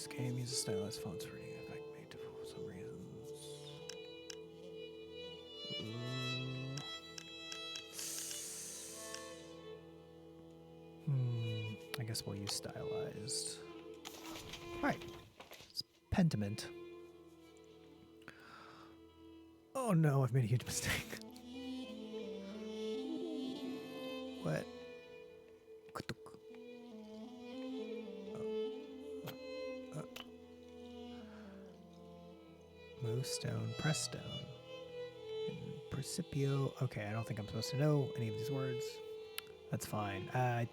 This game uses stylized fonts for any effect made to for some reasons. I guess we'll use stylized. Alright. It's Pentiment. Oh no, I've made a huge mistake. What? Move stone, press stone. Precipio. Okay, I don't think I'm supposed to know any of these words. That's fine. Let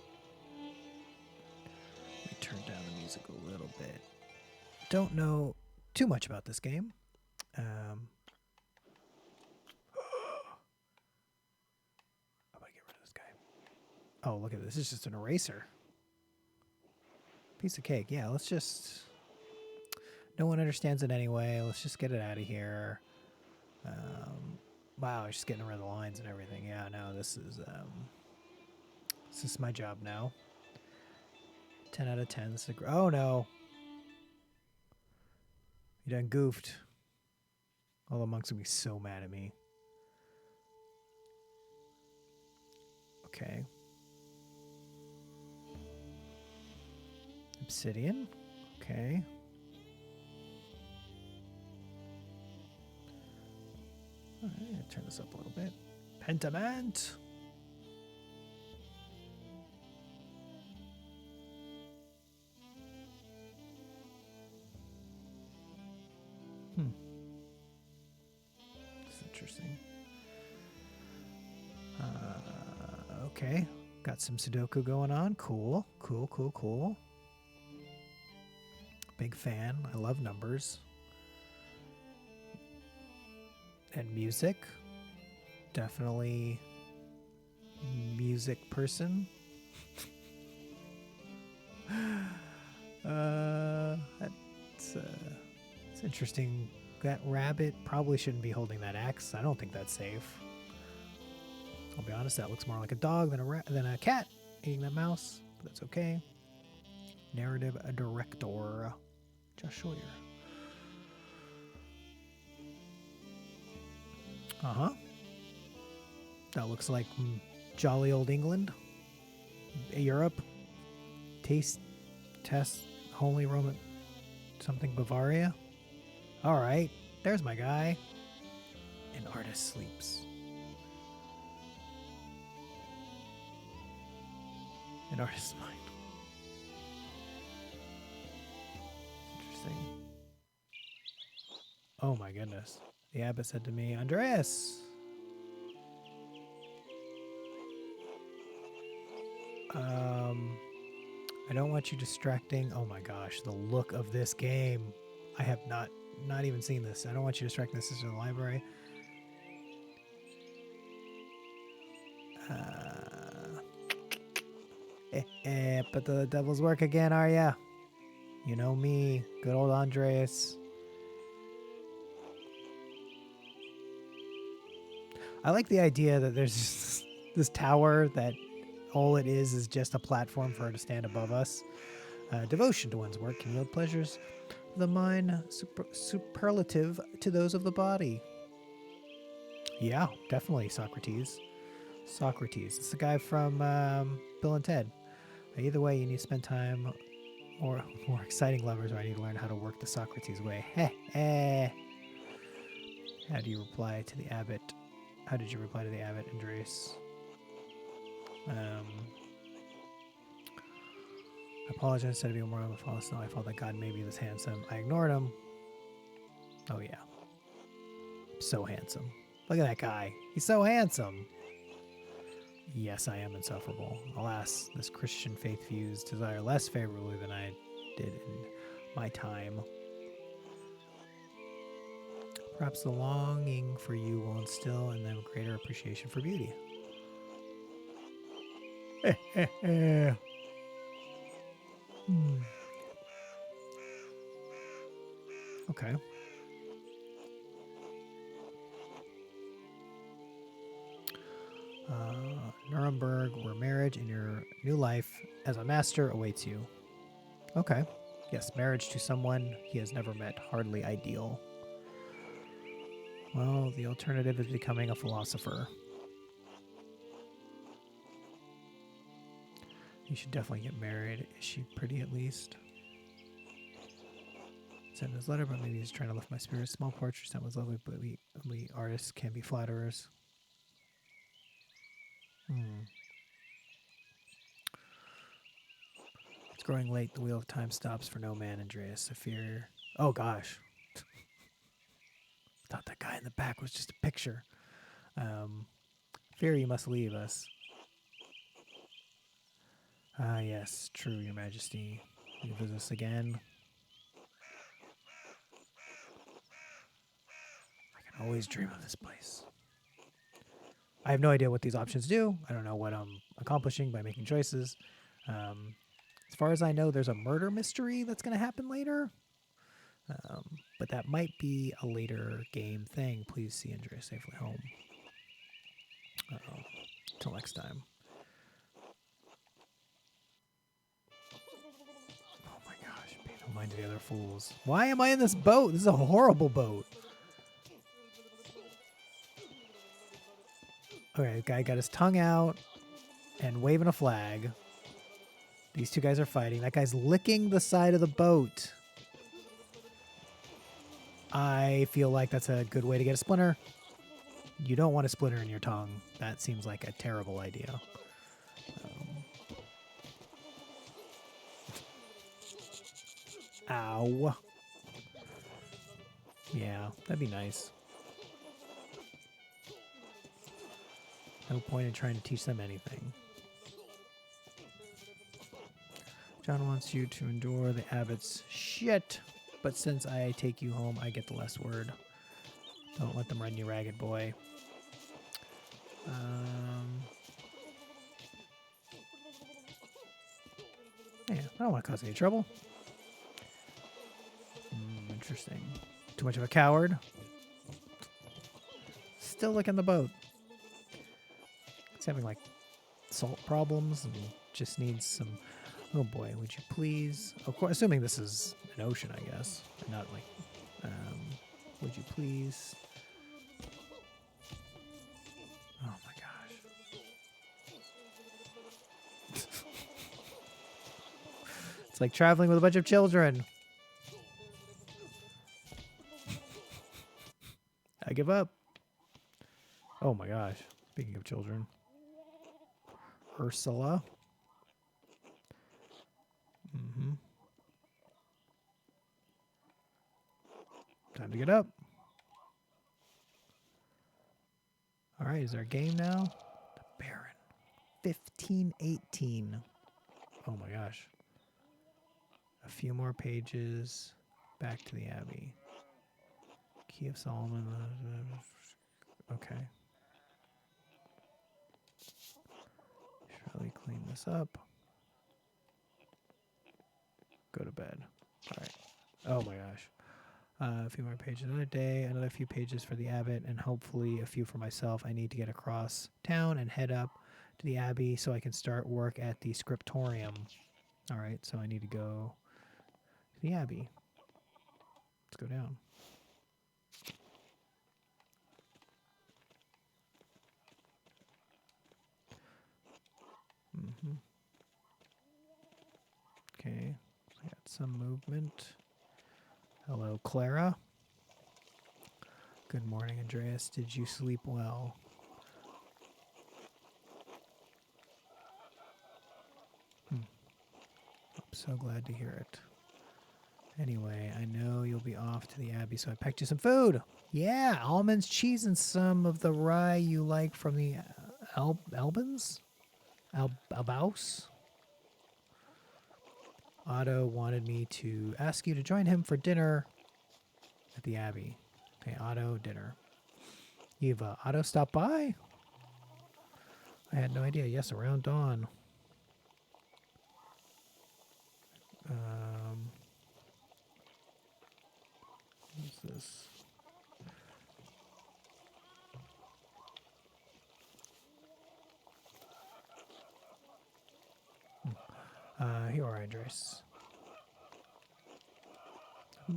me turn down the music a little bit. Don't know too much about this game. I'm gonna get rid of this guy. Oh, look at this. This is just an eraser. Piece of cake. Yeah, let's just... No one understands it anyway. Let's just get it out of here. Wow, it's just getting rid of the lines and everything. Yeah, no, this is my job now. 10 out of 10. This is oh no. You done goofed. All the monks will be so mad at me. Okay. Obsidian. Okay. Alright, turn this up a little bit. Pentiment. That's interesting. Okay. Got some Sudoku going on. Cool. Cool, cool, cool. Big fan. I love numbers. And music. Definitely music person. It's interesting. That rabbit probably shouldn't be holding that axe. I don't think that's safe. I'll be honest, that looks more like a dog than a cat eating that mouse, but that's okay. Narrative director, Josh Sawyer. Uh-huh. That looks like jolly old England. Europe. Test, Holy Roman, something Bavaria. All right, there's my guy. An artist sleeps. An artist's mind. Interesting. Oh my goodness. The abbot said to me, Andreas! I don't want you distracting. Oh my gosh, the look of this game. I have not even seen this. I don't want you distracting this in the library. But the devil's work again, are ya? You know me, good old Andreas. I like the idea that there's this tower that all it is just a platform for her to stand above us. Devotion to one's work can yield pleasures of the mind superlative to those of the body. Yeah, definitely Socrates. It's the guy from Bill and Ted. Either way, you need to spend time or more exciting lovers, or I need to learn how to work the Socrates way. How do you reply to the abbot? How did you reply to the abbot, Andreas? I apologize. Instead of being more of a false no, I felt that God maybe was handsome. I ignored him. Oh yeah. So handsome. Look at that guy. He's so handsome. Yes, I am insufferable. Alas, this Christian faith views desire less favorably than I did in my time. Perhaps the longing for you will instill in them greater appreciation for beauty. Okay. Nuremberg, where marriage and your new life as a master awaits you. Okay. Yes, marriage to someone he has never met. Hardly ideal. Well, the alternative is becoming a philosopher. You should definitely get married. Is she pretty at least? Sent his letter, but maybe he's trying to lift my spirits. Small portrait sent was lovely, but we artists can be flatterers. It's growing late. The wheel of time stops for no man, Andreas. Saphir. Oh gosh. Thought that guy in the back was just a picture. Fear you must leave us. Ah, yes, true, your majesty. You visit us again. I can always dream of this place. I have no idea what these options do. I don't know what I'm accomplishing by making choices. As far as I know, there's a murder mystery that's going to happen later. But that might be a later game thing. Please see Andrea safely home. Uh-oh. Till next time. Oh my gosh. Pay no mind to the other fools. Why am I in this boat? This is a horrible boat. Okay, the guy got his tongue out and waving a flag. These two guys are fighting. That guy's licking the side of the boat. I feel like that's a good way to get a splinter. You don't want a splinter in your tongue. That seems like a terrible idea. Ow. Yeah, that'd be nice. No point in trying to teach them anything. John wants you to endure the abbot's shit, but since I take you home, I get the last word. Don't let them run you ragged, boy. Yeah, I don't want to cause any trouble. Interesting. Too much of a coward. Still licking the boat. It's having like salt problems and just needs some. Oh boy, would you please? Of course, assuming this is an ocean, I guess, and not like. Would you please? Oh my gosh. It's like traveling with a bunch of children. I give up. Oh my gosh. Speaking of children. Ursula. Time to get up. All right, is there a game now? The Baron. 1518. Oh my gosh. A few more pages. Back to the Abbey. Key of Solomon. Okay. Should probably clean this up. Go to bed. All right. Oh my gosh. A few more pages another day, another few pages for the abbot, and hopefully a few for myself. I need to get across town and head up to the abbey so I can start work at the scriptorium. All right, so I need to go to the abbey. Let's go down. Okay, I got some movement. Hello, Clara. Good morning, Andreas. Did you sleep well? I'm so glad to hear it. Anyway, I know you'll be off to the Abbey, so I packed you some food. Yeah, almonds, cheese, and some of the rye you like from the Albans? Albaus? Otto wanted me to ask you to join him for dinner at the Abbey. Okay, Otto, dinner. You've Otto stopped by? I had no idea. Yes, around dawn. What's this? Here are Andres.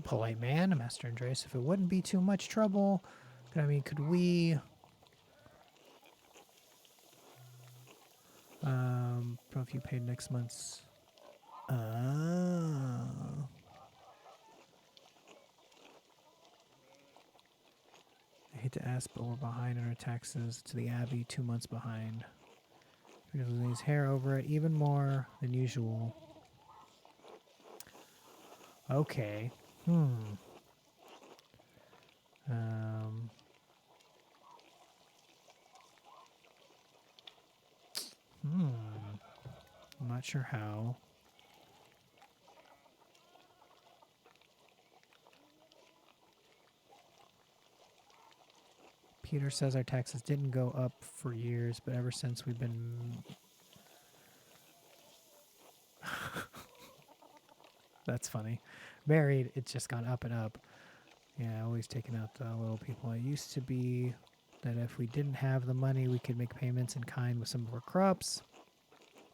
Polite man, Master Andres. If it wouldn't be too much trouble, I mean, could we... if you paid next month's... I hate to ask, but we're behind on our taxes to the Abbey, 2 months behind. We're losing his hair over it even more than usual. Okay. I'm not sure how. Peter says our taxes didn't go up for years, but ever since we've been... That's funny. Married, it's just gone up and up. Yeah, always taking out the little people. It used to be that if we didn't have the money, we could make payments in kind with some of our crops.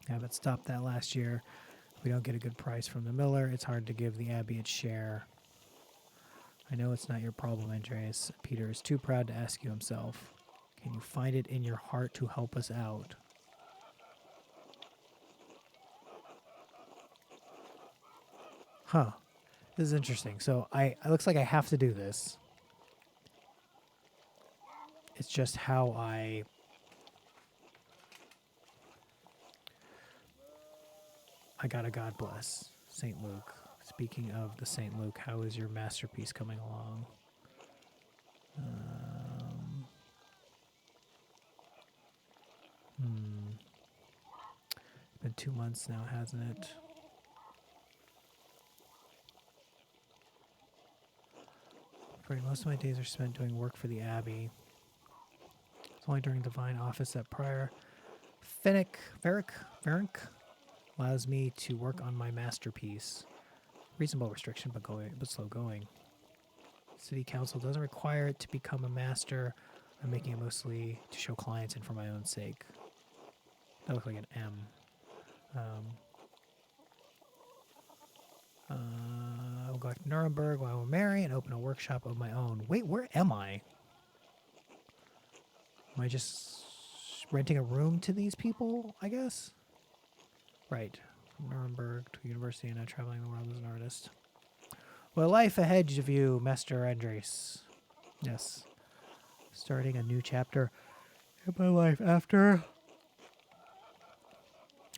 Haven't stopped that last year. If we don't get a good price from the miller, it's hard to give the Abbey its share. I know it's not your problem, Andreas. Peter is too proud to ask you himself. Can you find it in your heart to help us out? Huh. This is interesting. So it looks like I have to do this. It's just how I got a God bless. St. Luke. Speaking of the St. Luke, how is your masterpiece coming along? It's been 2 months now, hasn't it? Afraid most of my days are spent doing work for the Abbey. It's only during divine office that Prior Varick allows me to work on my masterpiece. Reasonable restriction, but slow going. City Council doesn't require it to become a master. I'm making it mostly to show clients and for my own sake. That looks like an M. I'll go back to Nuremberg while we're married and open a workshop of my own. Wait, where am I? Am I just renting a room to these people, I guess? Right. From Nuremberg to university and now traveling the world as an artist. Well, life ahead of you, Master Andres. Yes. Starting a new chapter in my life after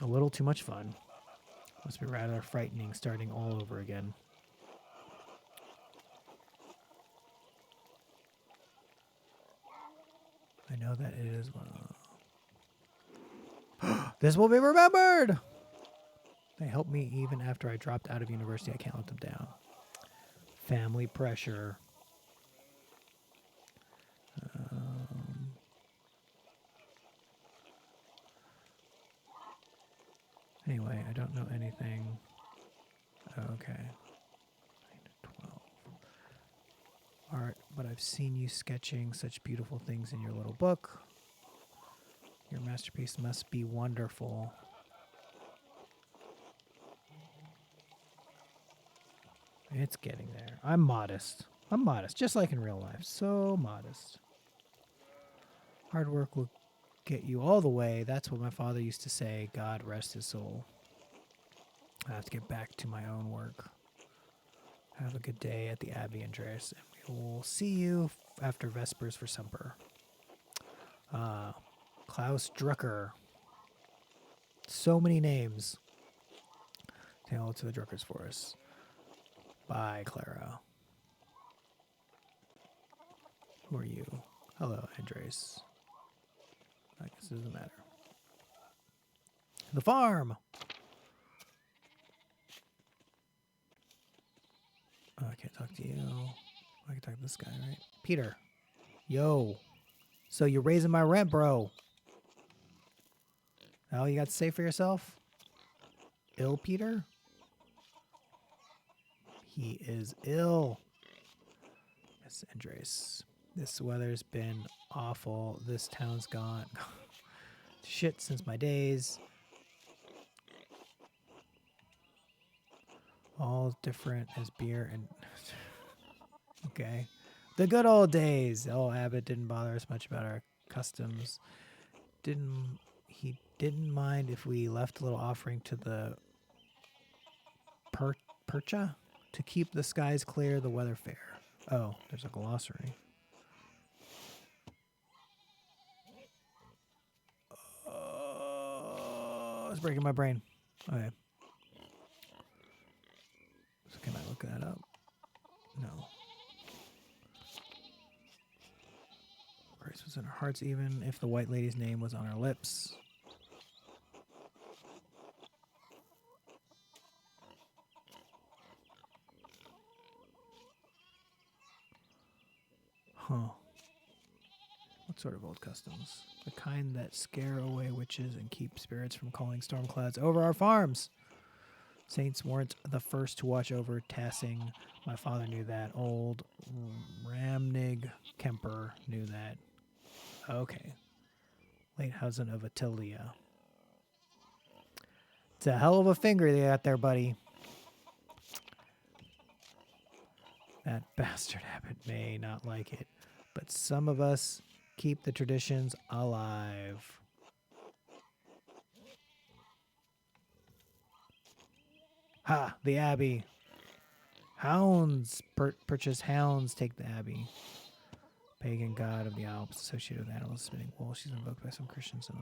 a little too much fun. Must be rather frightening starting all over again. I know that it is one of... This will be remembered! They helped me even after I dropped out of university. I can't let them down. Family pressure. Anyway, I don't know anything. Okay. 12. Art, but I've seen you sketching such beautiful things in your little book. Your masterpiece must be wonderful. It's getting there. I'm modest. I'm modest, just like in real life. So modest. Hard work will get you all the way. That's what my father used to say. God rest his soul. I have to get back to my own work. Have a good day at the Abbey, Andreas. And we will see you after Vespers for supper. Klaus Drucker. So many names. Say hello to the Druckers for us. Bye, Clara. Who are you? Hello, Andres. I guess it doesn't matter. The farm! Oh, I can't talk to you. I can talk to this guy, right? Peter. Yo. So you're raising my rent, bro. All you got to say for yourself? Ill, Peter? He is ill. Yes, Andres. This weather's been awful. This town's gone shit since my days. All different as beer and Okay. The good old days. Oh, Abbott didn't bother us much about our customs. He didn't mind if we left a little offering to the per, percha to keep the skies clear, the weather fair. Oh, there's a glossary. Oh, it's breaking my brain. Okay. So can I look that up? No. Grace was in our hearts even if the white lady's name was on our lips. Huh. What sort of old customs? The kind that scare away witches and keep spirits from calling storm clouds over our farms. Saints weren't the first to watch over Tassing. My father knew that. Old Ramnig Kemper knew that. Okay. Late husband of Attilia. It's a hell of a finger they got there, buddy. That bastard Abbott may not like it, but some of us keep the traditions alive. Ha! The Abbey. Hounds. Purchase hounds take the Abbey. Pagan god of the Alps, associated with animals spinning wool. She's invoked by some Christians in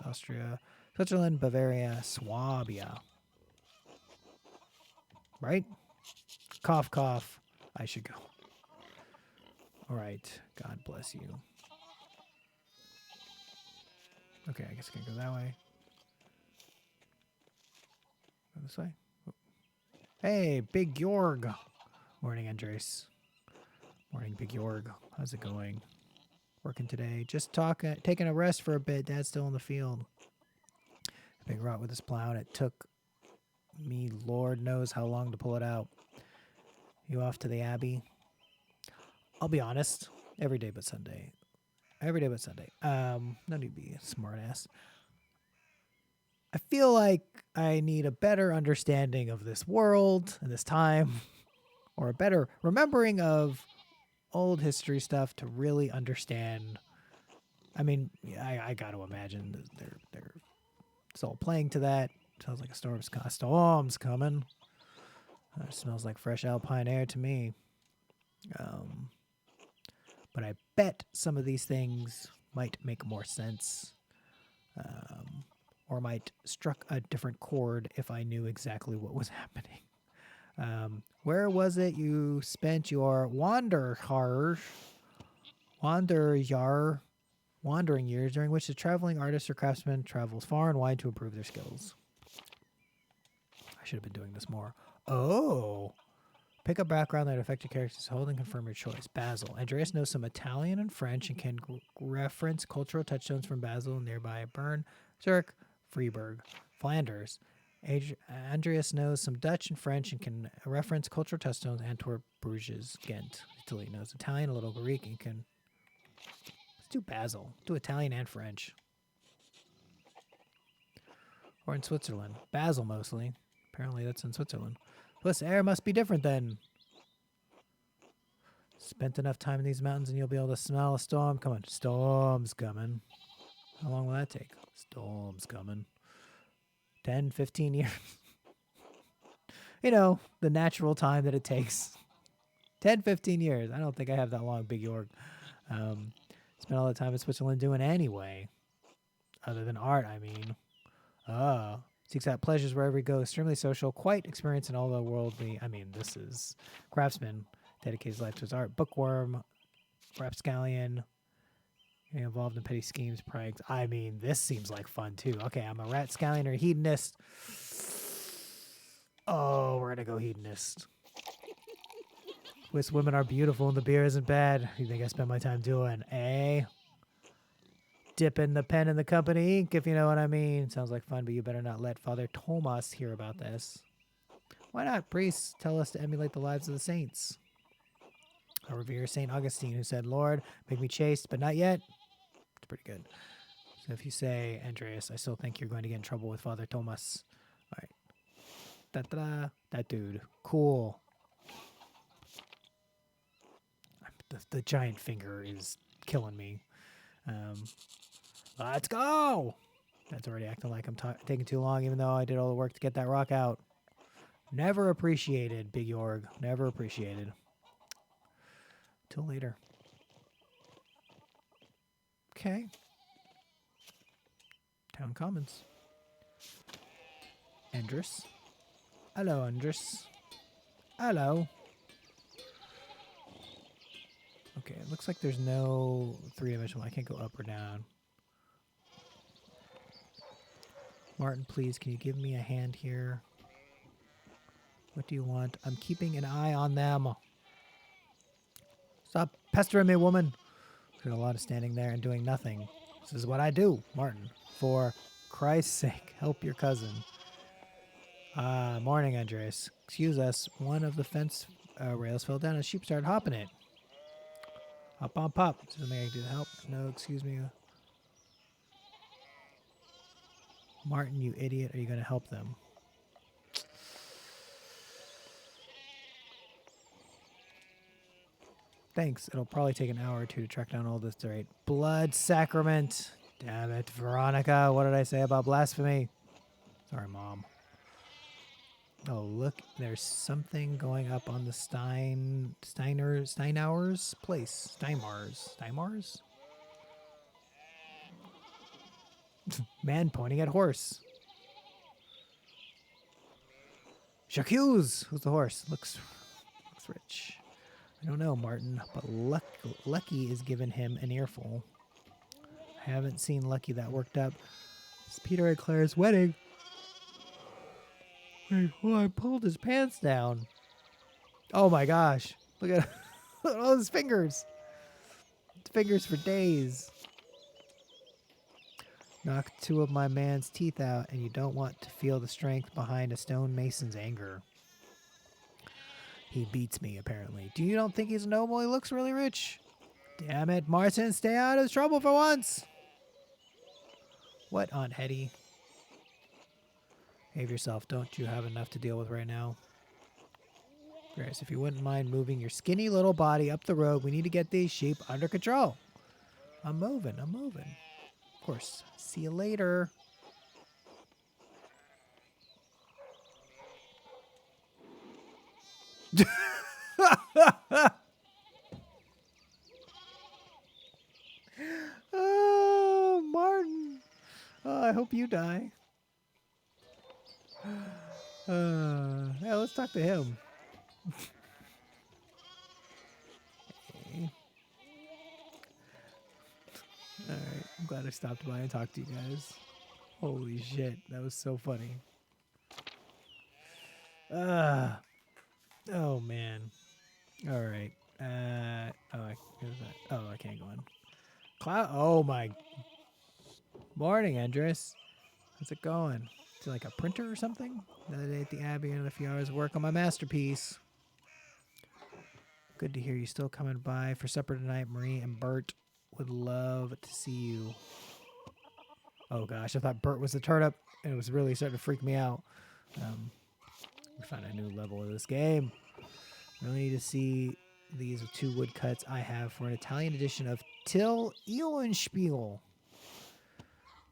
Austria, Switzerland, Bavaria, Swabia. Right? Cough, cough. I should go. All right. God bless you. Okay, I guess I can go that way. Go this way. Oh. Hey, Big Jorg. Morning, Andres. Morning, Big Jorg. How's it going? Working today. Just taking a rest for a bit. Dad's still in the field. Big rot with his plow, and it took me Lord knows how long to pull it out. You off to the Abbey? I'll be honest. Every day but Sunday. Every day but Sunday. No need to be a smart ass. I feel like I need a better understanding of this world and this time, or a better remembering of old history stuff to really understand. I mean, I got to imagine that they're it's all playing to that. Sounds like a storm's coming. It smells like fresh alpine air to me. But I bet some of these things might make more sense, or might struck a different chord if I knew exactly what was happening. Where was it you spent your wandering years during which the traveling artist or craftsman travels far and wide to improve their skills? I should have been doing this more. Oh. Pick a background that affected characters. Hold and confirm your choice. Basel. Andreas knows some Italian and French and can reference cultural touchstones from Basel, nearby Bern, Zurich, Freiburg. Flanders. Andreas knows some Dutch and French and can reference cultural touchstones. Antwerp, Bruges, Ghent. Italy knows Italian, a little Greek, and can. Let's do Basel. Do Italian and French. Or in Switzerland. Basel mostly. Apparently that's in Switzerland. This air must be different then. Spent enough time in these mountains and you'll be able to smell a storm coming. Storm's coming. How long will that take? Storm's coming. 10, 15 years. You know, the natural time that it takes. 10, 15 years. I don't think I have that long, Big York. Spent all the time in Switzerland doing anyway. Other than art, I mean. Seeks out pleasures wherever he goes. Extremely social, quite experienced in all the worldly. I mean, this is craftsman. Dedicates his life to his art. Bookworm, rapscallion. Involved in petty schemes, pranks. I mean, this seems like fun too. Okay, I'm a rapscallion or a hedonist. Oh, we're gonna go hedonist. Swiss women are beautiful and the beer isn't bad. You think I spend my time doing? Eh? Dipping the pen in the company ink, if you know what I mean. Sounds like fun, but you better not let Father Thomas hear about this. Why not? Priests tell us to emulate the lives of the saints. I revere St. Augustine, who said, Lord, make me chaste, but not yet. It's pretty good. So if you say, Andreas, I still think you're going to get in trouble with Father Thomas. All right. Da-da-da. That dude. Cool. the giant finger is killing me. Let's go! That's already acting like I'm taking too long, even though I did all the work to get that rock out. Never appreciated, Big Yorg. Never appreciated. Till later. Okay. Town Commons. Andrus. Hello, Andrus. Hello. Okay, it looks like there's no three-dimensional. I can't go up or down. Martin, please, can you give me a hand here? What do you want? I'm keeping an eye on them. Stop pestering me, woman. There's a lot of standing there and doing nothing. This is what I do, Martin. For Christ's sake, help your cousin. Morning, Andres. Excuse us. One of the fence rails fell down and sheep started hopping it. Hop on, pop. Is there something I can do to help? No, excuse me. Martin, you idiot. Are you going to help them? Thanks. It'll probably take an hour or two to track down all this dirt. Blood sacrament. Damn it, Veronica. What did I say about blasphemy? Sorry, Mom. Oh, look. There's something going up on the Steinauer's place. Steinmars? Man pointing at horse. J'accuse! Who's the horse? Looks rich. I don't know, Martin, but Lucky is giving him an earful. I haven't seen Lucky that worked up. It's Peter and Claire's wedding. Wait, well, I pulled his pants down. Oh my gosh. Look at all his fingers. His fingers for days. Knocked two of my man's teeth out, and you don't want to feel the strength behind a stonemason's anger. He beats me, apparently. You don't think he's noble? He looks really rich. Damn it, Martin, stay out of trouble for once. What, Aunt Hetty? Behave yourself. Don't you have enough to deal with right now? Grace, if you wouldn't mind moving your skinny little body up the road, we need to get these sheep under control. I'm moving. Of course. See you later. Oh, Martin. Oh, I hope you die. Yeah, let's talk to him. Hey. Alright, I'm glad I stopped by and talked to you guys. Holy shit, that was so funny. Oh man. Alright. I can't go in. Cloud. Oh my. Morning, Andres. How's it going? Is it like a printer or something? Another day at the Abbey and a few hours of work on my masterpiece. Good to hear you still coming by for supper tonight. Marie and Bert would love to see you. Oh gosh, I thought Bert was the turnip, and it was really starting to freak me out. We found a new level of this game. Really need to see these two woodcuts I have for an Italian edition of Till Eulenspiegel.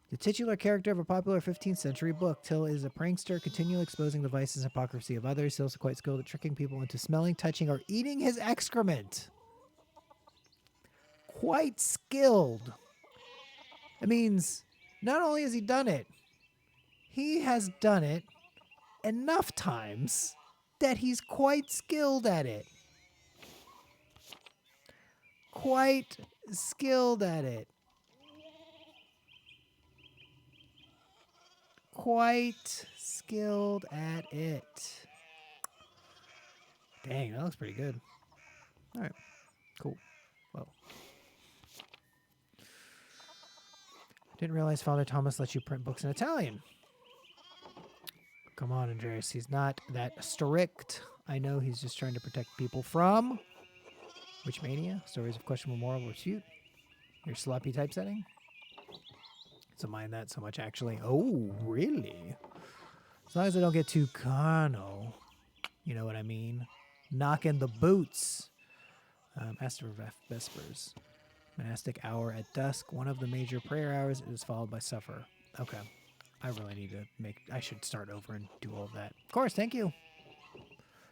The titular character of a popular 15th century book, Till is a prankster, continually exposing the vices and hypocrisy of others. He's also quite skilled at tricking people into smelling, touching, or eating his excrement. Quite skilled. That means not only has he done it, he has done it enough times that he's quite skilled at it. Quite skilled at it. Quite skilled at it. Dang, that looks pretty good. All right, cool. Well, didn't realize Father Thomas let you print books in Italian. Come on, Andreas. He's not that strict. I know he's just trying to protect people from which mania? Stories of questionable moral pursuit. Your sloppy typesetting. So mind that so much, actually. Oh, really? As long as I don't get too carnal. You know what I mean? Knocking the boots. Master of Vespers. Monastic hour at dusk. One of the major prayer hours is followed by supper. Okay. I really need to I should start over and do all of that. Of course, thank you.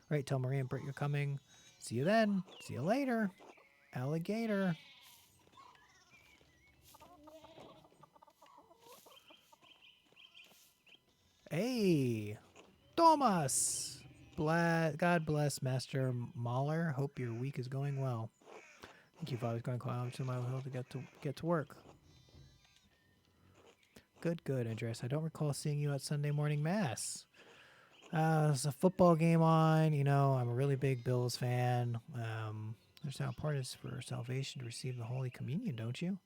Right, tell Maria and Britt you're coming. See you then. See you later. Alligator. Hey, Thomas. God bless Master Mahler. Hope your week is going well. Thank you, Father. Going climb to my hill to get to work. Good, Andreas. I don't recall seeing you at Sunday morning mass. There's a football game on. You know, I'm a really big Bills fan. There's now part is for salvation to receive the Holy Communion, don't you?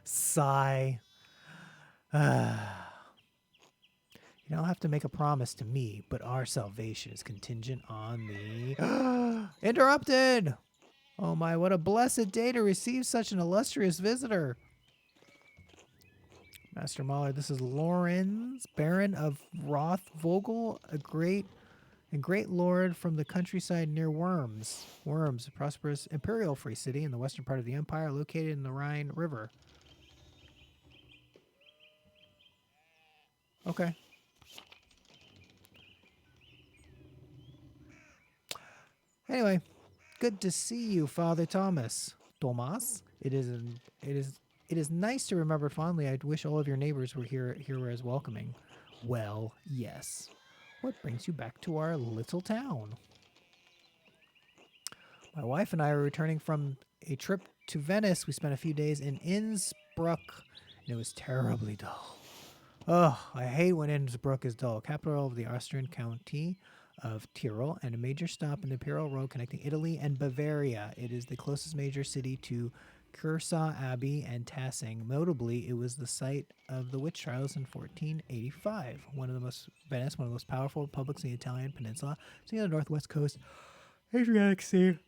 Sigh. You don't have to make a promise to me, but our salvation is contingent on the... Interrupted! Oh my, what a blessed day to receive such an illustrious visitor. Master Mahler, this is Lorenz, Baron of Rothvogel, a great lord from the countryside near Worms. Worms, a prosperous imperial free city in the western part of the empire, located in the Rhine River. Okay. Anyway, good to see you, Father Thomas. Thomas, it is nice to remember fondly. I wish all of your neighbors were here as welcoming. Well, yes. What brings you back to our little town? My wife and I are returning from a trip to Venice. We spent a few days in Innsbruck, and it was terribly dull. Oh, I hate when Innsbruck is dull. Capital of the Austrian county of Tyrol and a major stop in the Imperial Road connecting Italy and Bavaria. It is the closest major city to Cursa Abbey and Tassing. Notably, it was the site of the witch trials in 1485. Venice, one of the most powerful republics in the Italian peninsula, sitting on the northwest coast, Adriatic Sea.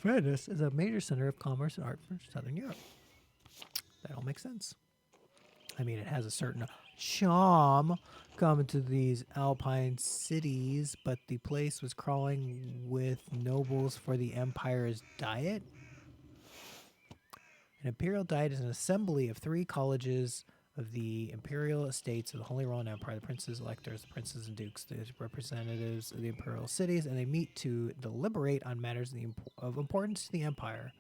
Venice is a major center of commerce and art for Southern Europe. That all makes sense. I mean, it has a certain charm coming to these alpine cities, but the place was crawling with nobles for the empire's diet. An imperial diet is an assembly of 3 colleges of the imperial estates of the Holy Roman Empire, the princes, electors, the princes and dukes, the representatives of the imperial cities, and they meet to deliberate on matters of importance to the empire.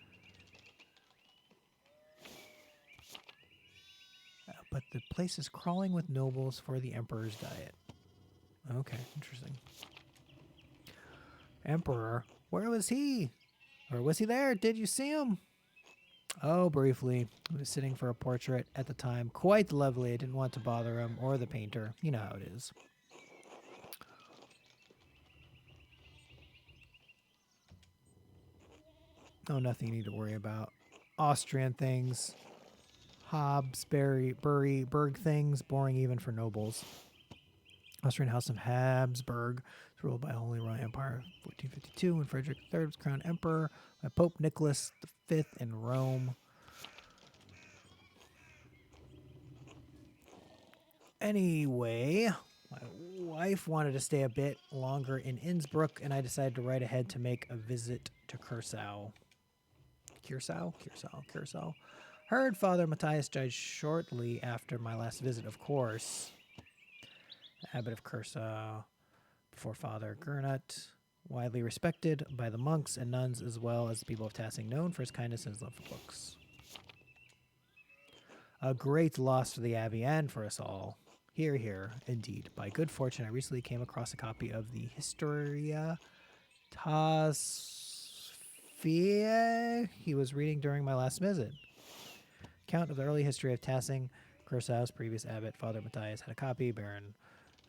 But the place is crawling with nobles for the emperor's diet. Okay, interesting. Emperor, where was he? Or was he there? Did you see him? Oh, briefly. He was sitting for a portrait at the time. Quite lovely. I didn't want to bother him or the painter. You know how it is. Oh, nothing you need to worry about. Austrian things. Habsburg things. Boring even for nobles. Austrian House of Habsburg was ruled by the Holy Roman Empire 1452 when Frederick III was crowned emperor by Pope Nicholas V in Rome. Anyway, my wife wanted to stay a bit longer in Innsbruck, and I decided to ride ahead to make a visit to Curacao. Curacao. Heard Father Matthias died shortly after my last visit, of course. Abbot of Curacao, before Father Gernot, widely respected by the monks and nuns as well as the people of Tassing, known for his kindness and his love for books. A great loss for the Abbey and for us all. Here, here, indeed. By good fortune, I recently came across a copy of the Historia Tasfiae he was reading during my last visit. Account of the early history of Tassing. Curaçao's previous abbot, Father Matthias, had a copy. Baron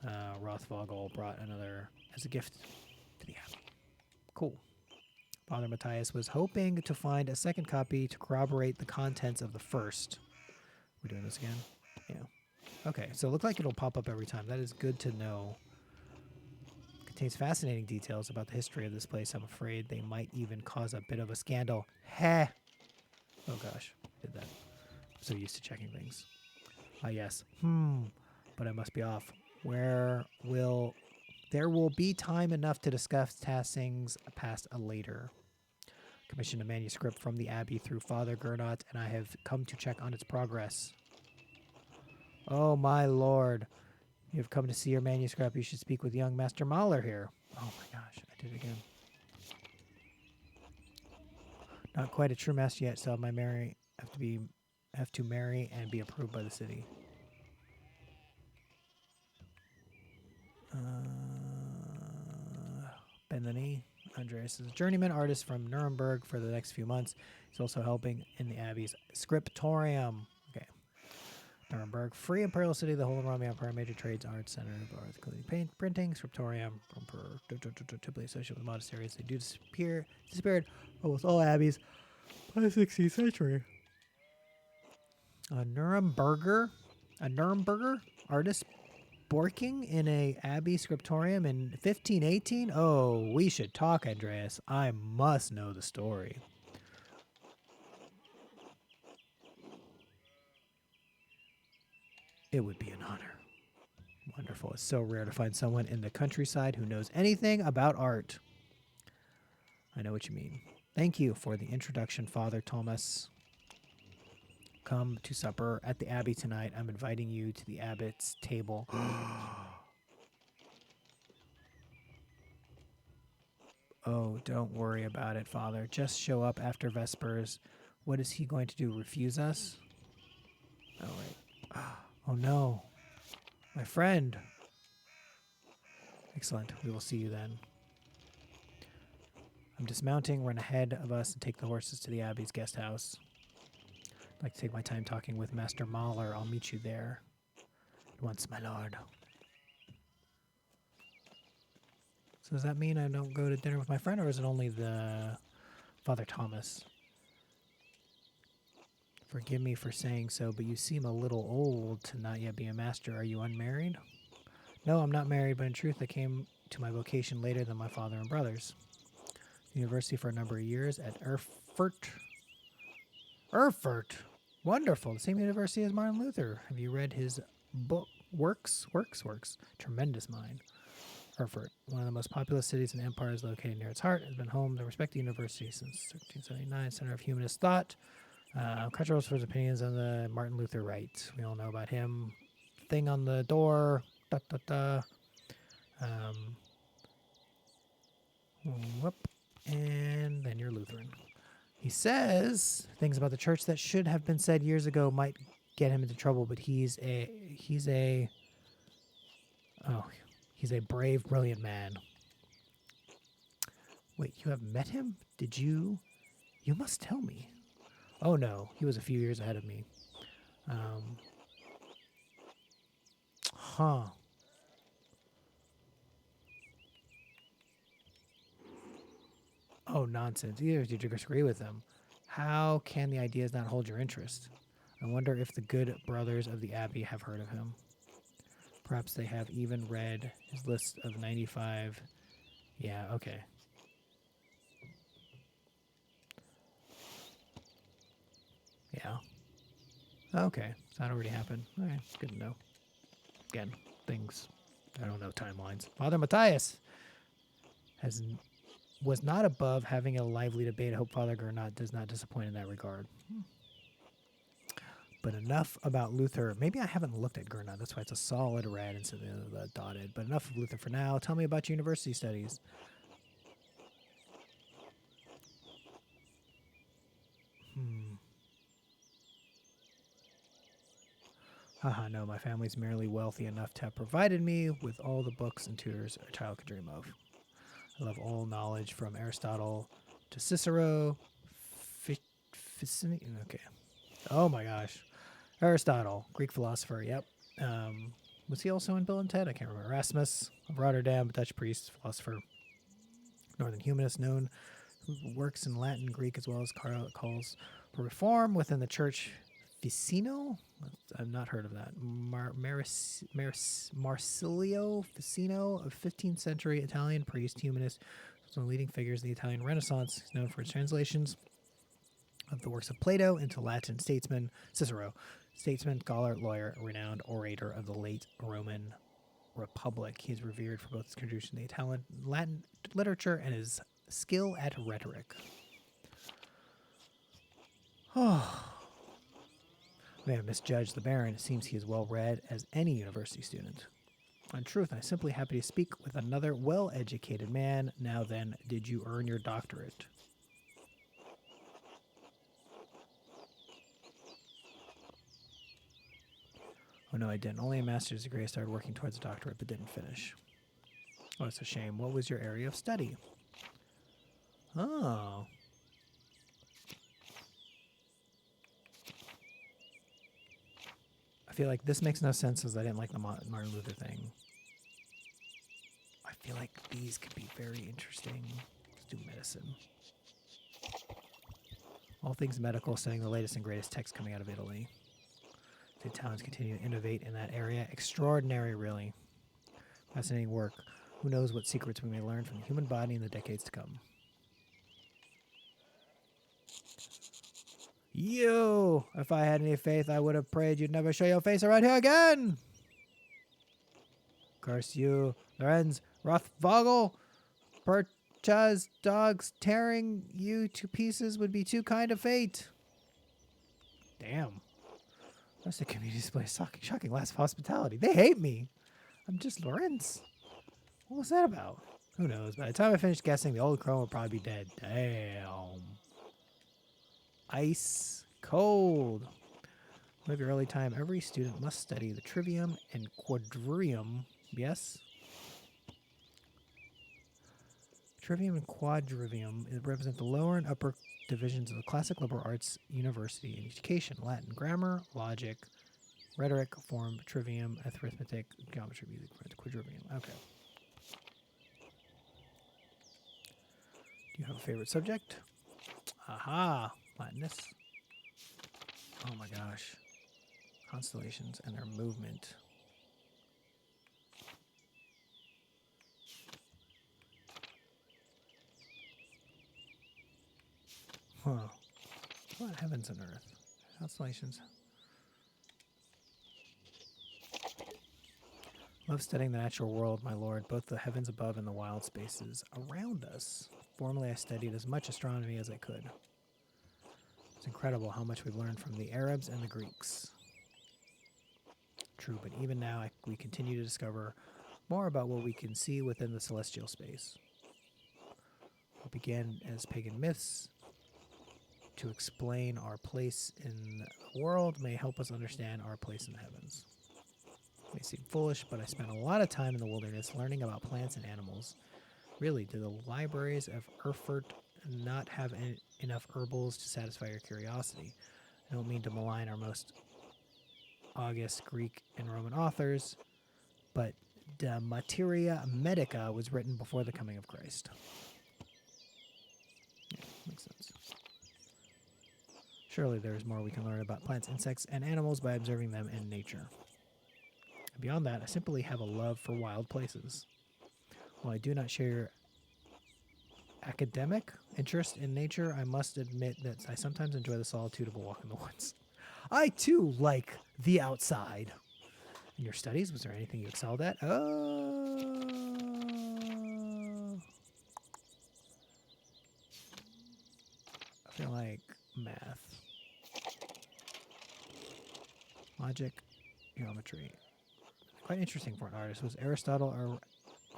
Rothvogel brought another as a gift to the abbey. Cool. Father Matthias was hoping to find a second copy to corroborate the contents of the first. We're doing this again? Yeah. Okay, so it looks like it'll pop up every time. That is good to know. Contains fascinating details about the history of this place. I'm afraid they might even cause a bit of a scandal. Heh. Oh gosh, did that. I'm so used to checking things. Ah, yes. But I must be off. Where will There will be time enough to discuss taskings past a later. Commissioned a manuscript from the Abbey through Father Gernot, and I have come to check on its progress. Oh, my lord. You have come to see your manuscript. You should speak with young Master Mahler here. Oh my gosh, I did it again. Not quite a true master yet, so have to marry and be approved by the city. Bendany. Andreas is a journeyman artist from Nuremberg for the next few months. He's also helping in the Abbey's scriptorium. Okay. Nuremberg, free imperial city, the whole of Roman Empire, major trades, arts, center of art, including paint, printing, scriptorium, emperor, typically associated with monasteries. They do disappeared almost all abbeys by the 16th century. A Nuremberger artist Borking in a abbey scriptorium in 1518? Oh, we should talk, Andreas. I must know the story. It would be an honor. Wonderful. It's so rare to find someone in the countryside who knows anything about art. I know what you mean. Thank you for the introduction, Father Thomas. Come to supper at the Abbey tonight. I'm inviting you to the abbot's table. Oh, don't worry about it, Father. Just show up after Vespers. What is he going to do? Refuse us? Oh, wait. Oh, no. My friend. Excellent. We will see you then. I'm dismounting. Run ahead of us and take the horses to the Abbey's guest house. I'd like to take my time talking with Master Mahler. I'll meet you there. At once, my lord. So does that mean I don't go to dinner with my friend, or is it only the Father Thomas? Forgive me for saying so, but you seem a little old to not yet be a master. Are you unmarried? No, I'm not married, but in truth I came to my vocation later than my father and brothers. University for a number of years at Erfurt. Erfurt! Wonderful. The same university as Martin Luther. Have you read his book? Works? Tremendous mind. Erfurt, one of the most populous cities in the empire, is located near its heart. It has been home to the respected university since 1379, center of humanist thought. Controversial for his opinions on the Martin Luther right. We all know about him. Thing on the door. Whoop. And then you're Lutheran. He says things about the church that should have been said years ago might get him into trouble, but he's a brave, brilliant man. Wait, you have met him? Did you? You must tell me. Oh no, he was a few years ahead of me. Huh. Oh, nonsense. Either did you disagree with him. How can the ideas not hold your interest? I wonder if the good brothers of the Abbey have heard of him. Perhaps they have even read his list of 95. Yeah, okay. Yeah. Okay, so that already happened. Okay, good to know. Again, things. I don't know timelines. Father Matthias was not above having a lively debate. I hope Father Gernot does not disappoint in that regard. But enough about Luther. Maybe I haven't looked at Gernot. That's why it's a solid red instead of the dotted. But enough of Luther for now. Tell me about your university studies. Haha, no, my family's merely wealthy enough to have provided me with all the books and tutors a child could dream of. I love all knowledge from Aristotle to Cicero. Okay. Oh my gosh. Aristotle, Greek philosopher, yep. Was he also in Bill and Ted? I can't remember. Erasmus of Rotterdam, Dutch priest, philosopher, northern humanist, known who works in Latin, Greek, as well as calls for reform within the church. Ficino? I've not heard of that. Marsilio Ficino, a 15th century Italian priest, humanist, was one of the leading figures of the Italian Renaissance. He's known for his translations of the works of Plato into Latin. Statesman, Cicero, statesman, scholar, lawyer, renowned orator of the late Roman republic. He is revered for both his contribution to the Italian Latin literature and his skill at rhetoric. Oh. May have misjudged the Baron. It seems he is well read as any university student. In truth, I'm simply happy to speak with another well-educated man. Now then, did you earn your doctorate? Oh no, I didn't. Only a master's degree. I started working towards a doctorate, but didn't finish. Oh, it's a shame. What was your area of study? Oh. I feel like this makes no sense as I didn't like the Martin Luther thing. I feel like these could be very interesting. Let's do medicine. All things medical, studying the latest and greatest texts coming out of Italy. The Italians continue to innovate in that area. Extraordinary, really. Fascinating work. Who knows what secrets we may learn from the human body in the decades to come. You! If I had any faith, I would have prayed you'd never show your face around here again! Curse you, Lorenz, Rothvogel, Perchaz, dogs tearing you to pieces would be too kind of fate. Damn. That's the community display shocking lack of hospitality. They hate me. I'm just Lorenz. What was that about? Who knows? By the time I finish guessing, the old crone will probably be dead. Damn. Ice cold. One of your early time, every student must study the trivium and quadrivium. Yes? Trivium and quadrivium represent the lower and upper divisions of the classic liberal arts university and education. Latin, grammar, logic, rhetoric, form, trivium, arithmetic, geometry, music, quadrivium. Okay. Do you have a favorite subject? Aha! Latinus. Oh my gosh. Constellations and their movement. Huh. What heavens and earth? Constellations. Love studying the natural world, my lord, both the heavens above and the wild spaces around us. Formerly, I studied as much astronomy as I could. It's incredible how much we've learned from the Arabs and the Greeks. True, but even now we continue to discover more about what we can see within the celestial space. What began as pagan myths to explain our place in the world may help us understand our place in the heavens. It may seem foolish, but I spent a lot of time in the wilderness learning about plants and animals. Really, do the libraries of Erfurt not have enough herbals to satisfy your curiosity? I don't mean to malign our most august Greek and Roman authors, but De Materia Medica was written before the coming of Christ. Yeah, makes sense. Surely there is more we can learn about plants, insects, and animals by observing them in nature. And beyond that, I simply have a love for wild places. While I do not share your academic interest in nature, I must admit that I sometimes enjoy the solitude of a walk in the woods. I, too, like the outside. In your studies, was there anything you excelled at? I feel like math. Logic, geometry. Quite interesting for an artist. Was Aristotle or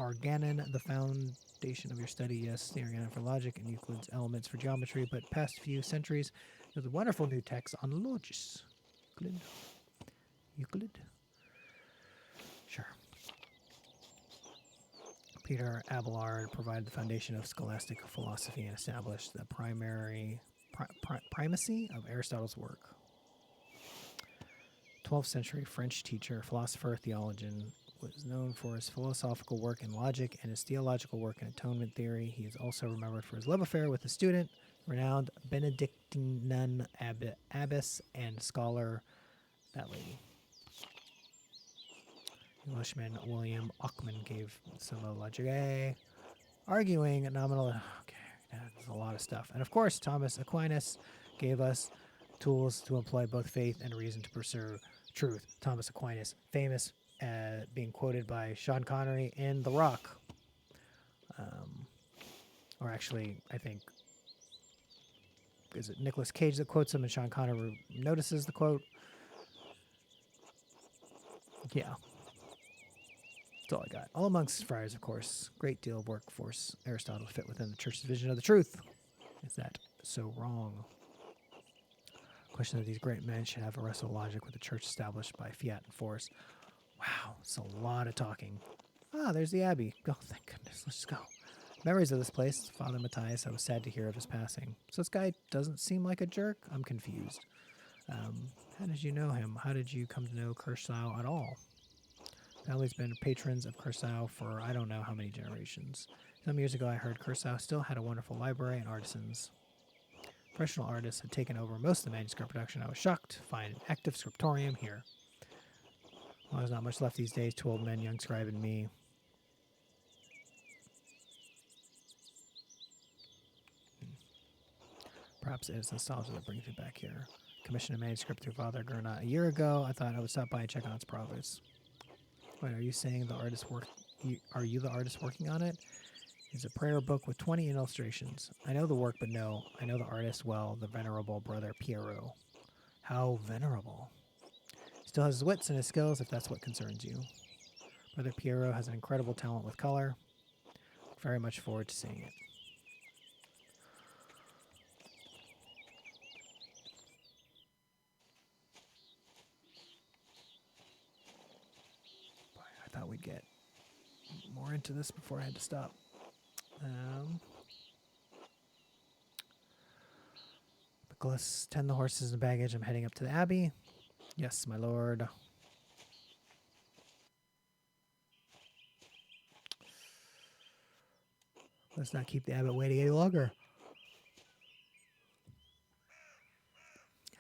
Organon the foundation of your study? Yes, the Organon for logic and Euclid's Elements for geometry, but past few centuries, there's a wonderful new text on logis. Euclid? Sure. Peter Abelard provided the foundation of scholastic philosophy and established the primacy of Aristotle's work. 12th century French teacher, philosopher, theologian, was known for his philosophical work in logic and his theological work in atonement theory. He is also remembered for his love affair with a student, renowned Benedictine nun abbess and scholar, that lady. Englishman William Ockman gave Summa Logicae, arguing nominal. Okay, that's a lot of stuff. And of course, Thomas Aquinas gave us tools to employ both faith and reason to pursue truth. Thomas Aquinas, famous being quoted by Sean Connery in The Rock. Or actually, I think, is it Nicolas Cage that quotes him and Sean Connery notices the quote? Yeah. That's all I got. All amongst friars, of course. Great deal of workforce. Aristotle fit within the church's vision of the truth. Is that so wrong? Question that these great men should have a wrestle logic with the church established by fiat and force. Wow, it's a lot of talking. Ah, there's the abbey. Oh, thank goodness. Let's just go. Memories of this place. Father Matthias, I was sad to hear of his passing. So this guy doesn't seem like a jerk? I'm confused. How did you know him? How did you come to know Curacao at all? Family's been patrons of Curacao for I don't know how many generations. Some years ago I heard Curacao still had a wonderful library and artisans. Professional artists had taken over most of the manuscript production. I was shocked to find an active scriptorium here. Well, there's not much left these days, 2 old men, young scribe and me. Perhaps it is nostalgia that brings me back here. Commissioned a manuscript through Father Gernot a year ago. I thought I would stop by and check on its progress. Wait, are you saying the artist work? Are you the artist working on it? It's a prayer book with 20 illustrations. I know the work, but no, I know the artist well, the venerable brother Piero. How venerable. Still has his wits and his skills, if that's what concerns you. Brother Piero has an incredible talent with color. Very much forward to seeing it. Boy, I thought we'd get more into this before I had to stop. Nicholas, tend the horses and baggage. I'm heading up to the abbey. Yes, my lord. Let's not keep the abbot waiting any longer.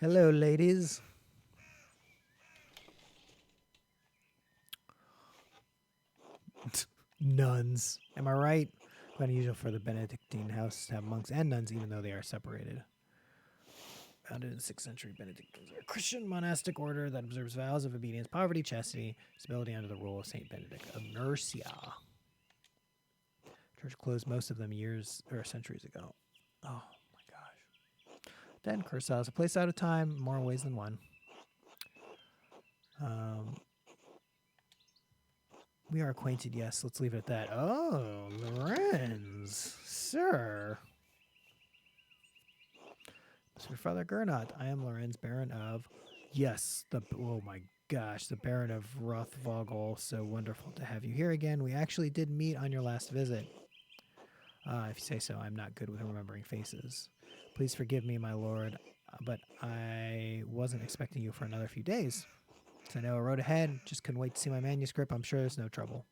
Hello, ladies. Nuns. Am I right? Quite unusual for the Benedictine house to have monks and nuns, even though they are separated. Founded in the 6th century, Benedictines are a Christian monastic order that observes vows of obedience, poverty, chastity, stability under the rule of Saint Benedict of Nursia. Church closed most of them years or centuries ago. Oh my gosh. Then Curacao is a place out of time, more ways than one. We are acquainted, yes. Let's leave it at that. Oh, Lorenz, sir. Mr. Father Gernot, I am Lorenz, Baron of... Yes, oh my gosh, the Baron of Rothvogel. So wonderful to have you here again. We actually did meet on your last visit. If you say so, I'm not good with remembering faces. Please forgive me, my lord, but I wasn't expecting you for another few days. So I know I wrote ahead, just couldn't wait to see my manuscript. I'm sure there's no trouble.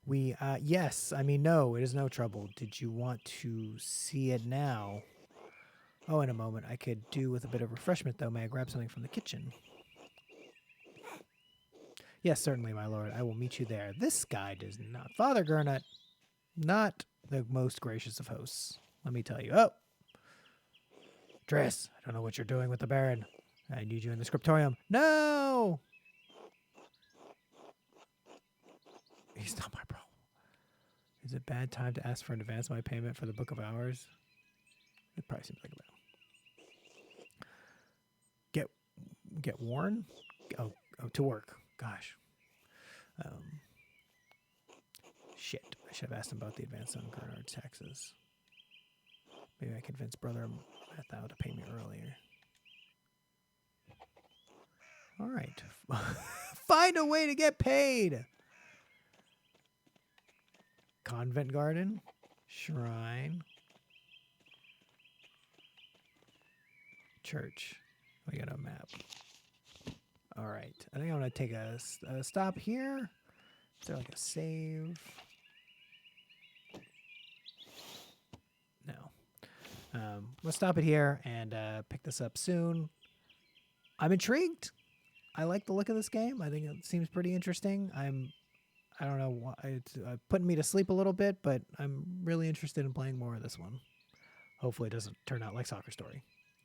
Yes, I mean, no, it is no trouble. Did you want to see it now? Oh, in a moment. I could do with a bit of refreshment, though. May I grab something from the kitchen? Yes, certainly, my lord. I will meet you there. This guy does not. Father Gernot, not the most gracious of hosts. Let me tell you. Oh! Driss, I don't know what you're doing with the Baron. I need you in the scriptorium. No! He's not my problem. Is it bad time to ask for an advance of my payment for the Book of Hours? It probably seems like a bad. Get worn? Oh, to work. Gosh. Shit. I should have asked him about the advance on Gernard's taxes. Maybe I convinced Brother Mathau to pay me earlier. All right. Find a way to get paid. Convent garden. Shrine. Church. We got a map. All right. I think I'm going to take a stop here. Is there like a save? No. Let's stop it here and pick this up soon. I'm intrigued. I like the look of this game. I think it seems pretty interesting. I don't know why it's putting me to sleep a little bit, but I'm really interested in playing more of this one. Hopefully it doesn't turn out like Soccer Story.